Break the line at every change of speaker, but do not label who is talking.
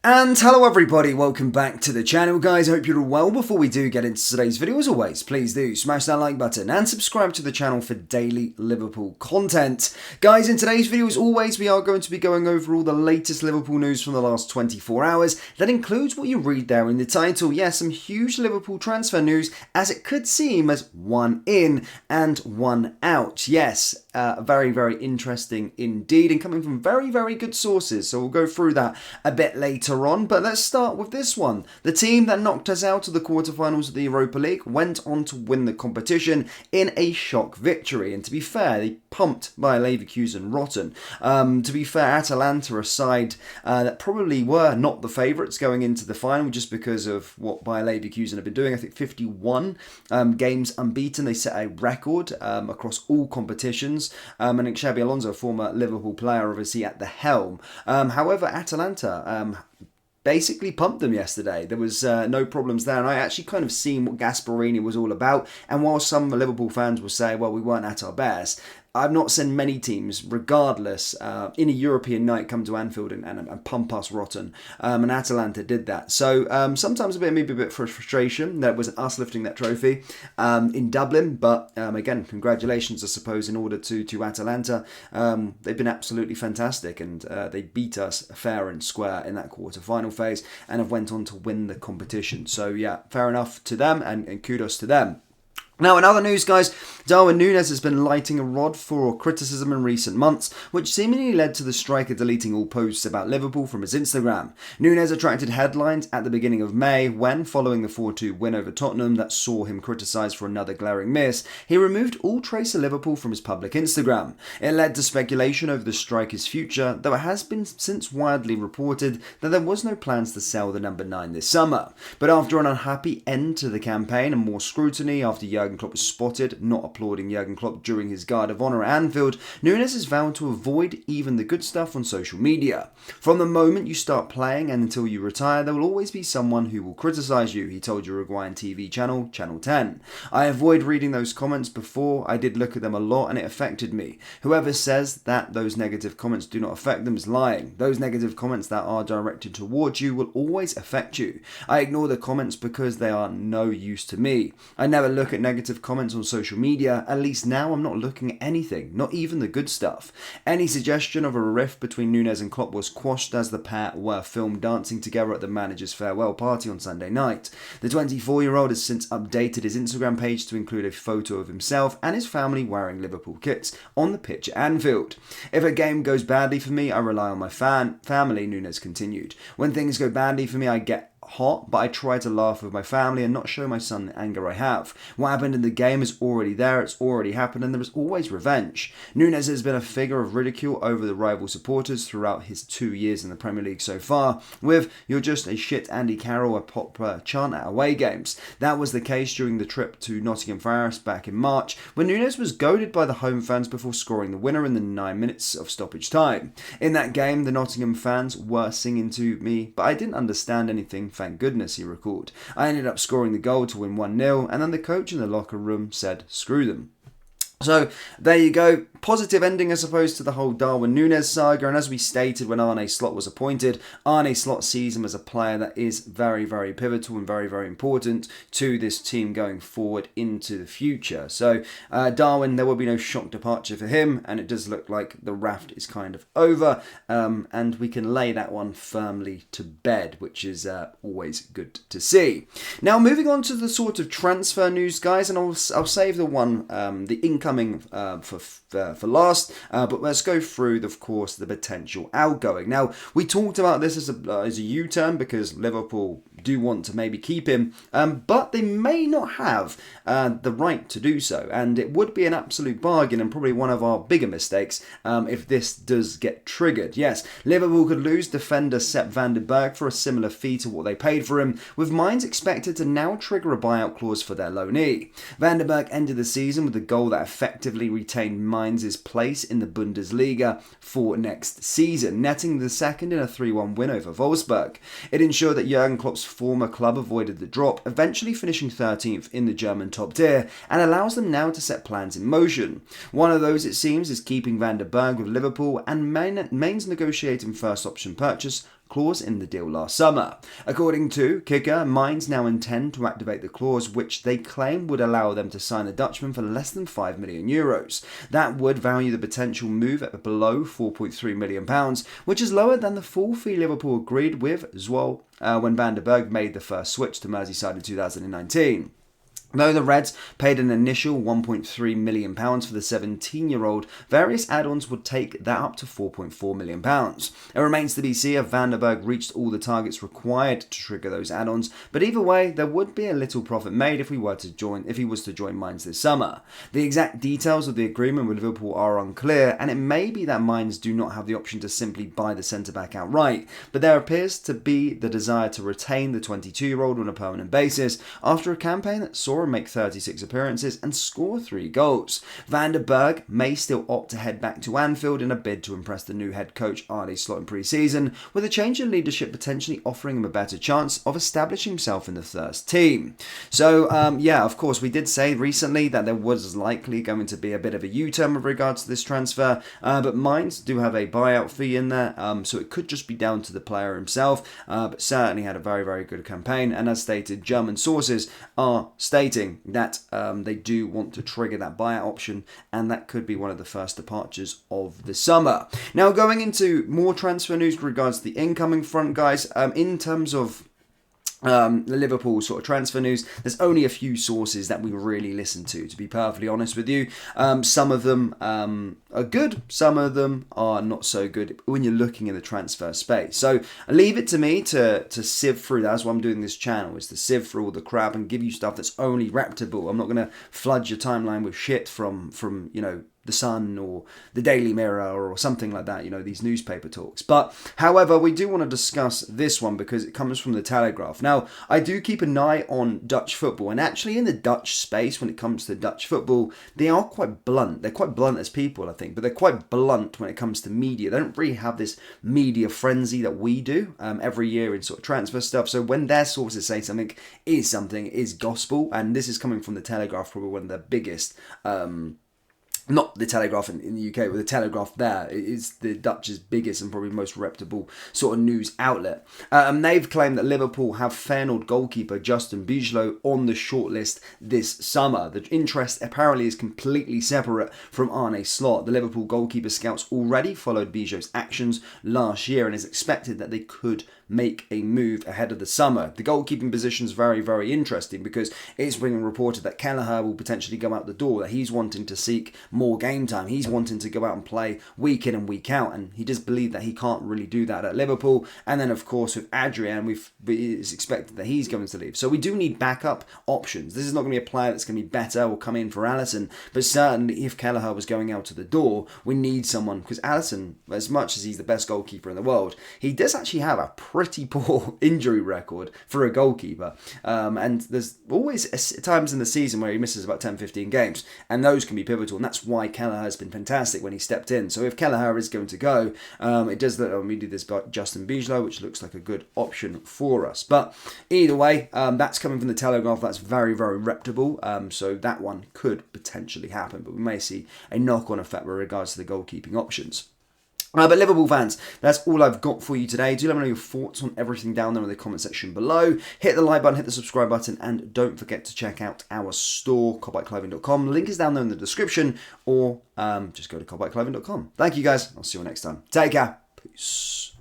And hello everybody, welcome back to the channel guys, I hope you're all well. Before we do get into today's video, as always, please do smash that like button and subscribe to the channel for daily Liverpool content. Guys, in today's video, as always, we are going to be going over all the latest Liverpool news from the last 24 hours. That includes what you read there in the title. Yes, some huge Liverpool transfer news, as it could seem as one in and one out. Yes, very, very interesting indeed, and coming from very, very good sources, so we'll go through that a bit later on, but let's start with this one. The team that knocked us out of the quarterfinals of the Europa League went on to win the competition in a shock victory, and to be fair, they pumped by Leverkusen rotten. To be fair, Atalanta, a side that probably were not the favourites going into the final just because of what Bayer Leverkusen have been doing. I think 51 games unbeaten. They set a record across all competitions, and Xabi Alonso, a former Liverpool player, obviously at the helm. However, Atalanta basically pumped them yesterday. There was no problems there, and I actually kind of seen what Gasperini was all about. And while some Liverpool fans will say, well, we weren't at our best, I've not seen many teams, regardless, in a European night come to Anfield and pump us rotten. And Atalanta did that. So sometimes maybe a bit of frustration that it wasn't us lifting that trophy in Dublin. But again, congratulations, I suppose, in order to Atalanta. They've been absolutely fantastic, and they beat us fair and square in that quarter-final phase and have went on to win the competition. So yeah, fair enough to them, and kudos to them. Now, in other news, guys, Darwin Núñez has been lighting a rod for criticism in recent months, which seemingly led to the striker deleting all posts about Liverpool from his Instagram. Núñez attracted headlines at the beginning of May when, following the 4-2 win over Tottenham that saw him criticised for another glaring miss, he removed all trace of Liverpool from his public Instagram. It led to speculation over the striker's future, though it has been since widely reported that there was no plans to sell the number 9 this summer. But after an unhappy end to the campaign and more scrutiny after Jurgen Klopp was spotted not applauding Jurgen Klopp during his guard of honour at Anfield, Núñez has vowed to avoid even the good stuff on social media. From the moment you start playing and until you retire, there will always be someone who will criticise you, he told Uruguayan TV channel, Channel 10. I avoid reading those comments before. I did look at them a lot and it affected me. Whoever says that those negative comments do not affect them is lying. Those negative comments that are directed towards you will always affect you. I ignore the comments because they are no use to me. I never look at negative comments on social media. At least now I'm not looking at anything, not even the good stuff. Any suggestion of a rift between Núñez and Klopp was quashed as the pair were filmed dancing together at the manager's farewell party on Sunday night. The 24-year-old has since updated his Instagram page to include a photo of himself and his family wearing Liverpool kits on the pitch at Anfield. If a game goes badly for me, I rely on my family, Núñez continued. When things go badly for me, I get hot, but I try to laugh with my family and not show my son the anger I have. What happened in the game is already there, it's already happened, and there is always revenge. Núñez has been a figure of ridicule over the rival supporters throughout his 2 years in the Premier League so far, with "you're just a shit Andy Carroll" a popular chant at away games. That was the case during the trip to Nottingham Forest back in March, when Núñez was goaded by the home fans before scoring the winner in the 9 minutes of stoppage time. In that game, the Nottingham fans were singing to me, but I didn't understand anything, thank goodness, he recalled. I ended up scoring the goal to win 1-0, and then the coach in the locker room said, screw them. So, there you go. Positive ending, I suppose, to the whole Darwin Núñez saga. And as we stated when Arne Slot was appointed, Arne Slot sees him as a player that is very, very pivotal and very, very important to this team going forward into the future. So, Darwin, there will be no shock departure for him. And it does look like the raft is kind of over. And we can lay that one firmly to bed, which is always good to see. Now, moving on to the sort of transfer news, guys. And I'll save the one, the incoming for last, but let's go through, of course, the potential outgoing. Now, we talked about this as a U-turn because Liverpool do want to maybe keep him, but they may not have the right to do so, and it would be an absolute bargain and probably one of our bigger mistakes if this does get triggered. Yes, Liverpool could lose defender Sepp van der Berg for a similar fee to what they paid for him, with Mainz expected to now trigger a buyout clause for their loanee. Van der Berg ended the season with a goal that effectively retained Mainz's place in the Bundesliga for next season, netting the second in a 3-1 win over Wolfsburg. It ensured that Jurgen Klopp's former club avoided the drop, eventually finishing 13th in the German top tier, and allows them now to set plans in motion. One of those, it seems, is keeping Van der Berg with Liverpool, and Mainz negotiating first option purchase clause in the deal last summer. According to Kicker, Mainz now intend to activate the clause, which they claim would allow them to sign the Dutchman for less than €5 million. That would value the potential move at below £4.3 million, which is lower than the full fee Liverpool agreed with Zwolle when Van der Berg made the first switch to Merseyside in 2019. Though the Reds paid an initial £1.3 million for the 17-year-old, various add-ons would take that up to £4.4 million. It remains to be seen if Van der Berg reached all the targets required to trigger those add-ons, but either way, there would be a little profit made if he was to join Mainz this summer. The exact details of the agreement with Liverpool are unclear, and it may be that Mainz do not have the option to simply buy the centre-back outright, but there appears to be the desire to retain the 22-year-old on a permanent basis after a campaign that saw him make 36 appearances and score 3 goals. Van der Berg may still opt to head back to Anfield in a bid to impress the new head coach Arne Slot in pre-season, with a change in leadership potentially offering him a better chance of establishing himself in the first team. So, yeah, of course, we did say recently that there was likely going to be a bit of a U-turn with regards to this transfer, but Mainz do have a buyout fee in there, so it could just be down to the player himself, but certainly had a very, very good campaign, and as stated, German sources are stating that they do want to trigger that buyout option, and that could be one of the first departures of the summer. Now, going into more transfer news with regards to the incoming front, guys, in terms of the Liverpool sort of transfer news, there's only a few sources that we really listen to be perfectly honest with you. Some of them are good, some of them are not so good when you're looking in the transfer space. So leave it to me to sieve through. That's why I'm doing this channel, is to sieve through all the crap and give you stuff that's only reputable. I'm not going to flood your timeline with shit from you know, The Sun or the Daily Mirror or something like that, you know, these newspaper talks. But, however, we do want to discuss this one because it comes from the Telegraph. Now, I do keep an eye on Dutch football, and actually in the Dutch space, when it comes to Dutch football, they are quite blunt. They're quite blunt as people, I think, but they're quite blunt when it comes to media. They don't really have this media frenzy that we do every year in sort of transfer stuff. So when their sources say something is gospel, and this is coming from the Telegraph, probably one of the biggest not the Telegraph in the UK, but the Telegraph there is the Dutch's biggest and probably most reputable sort of news outlet. They've claimed that Liverpool have Feyenoord goalkeeper Justin Bijlow on the shortlist this summer. The interest apparently is completely separate from Arne Slot. The Liverpool goalkeeper scouts already followed Bijlow's actions last year, and is expected that they could make a move ahead of the summer. The goalkeeping position is very, very interesting because it's being reported that Kelleher will potentially go out the door, that he's wanting to seek more game time. He's wanting to go out and play week in and week out, and he does believe that he can't really do that at Liverpool. And then, of course, with Adrian, it's expected that he's going to leave. So we do need backup options. This is not going to be a player that's going to be better or come in for Alisson, but certainly if Kelleher was going out to the door, we need someone, because Alisson, as much as he's the best goalkeeper in the world, he does actually have a pretty poor injury record for a goalkeeper, and there's always times in the season where he misses about 10-15 games, and those can be pivotal, and that's why Kelleher has been fantastic when he stepped in. So if Kelleher is going to go, it does look like we do this by Justin Bijlow, which looks like a good option for us. But either way, that's coming from the Telegraph. That's very, very reputable, so that one could potentially happen, but we may see a knock-on effect with regards to the goalkeeping options. But Liverpool fans, that's all I've got for you today. Do let me know your thoughts on everything down there in the comment section below. Hit the like button, hit the subscribe button, and don't forget to check out our store, cobbleklothing.com. Link is down there in the description, or just go to cobbleklothing.com. Thank you guys. I'll see you next time. Take care. Peace.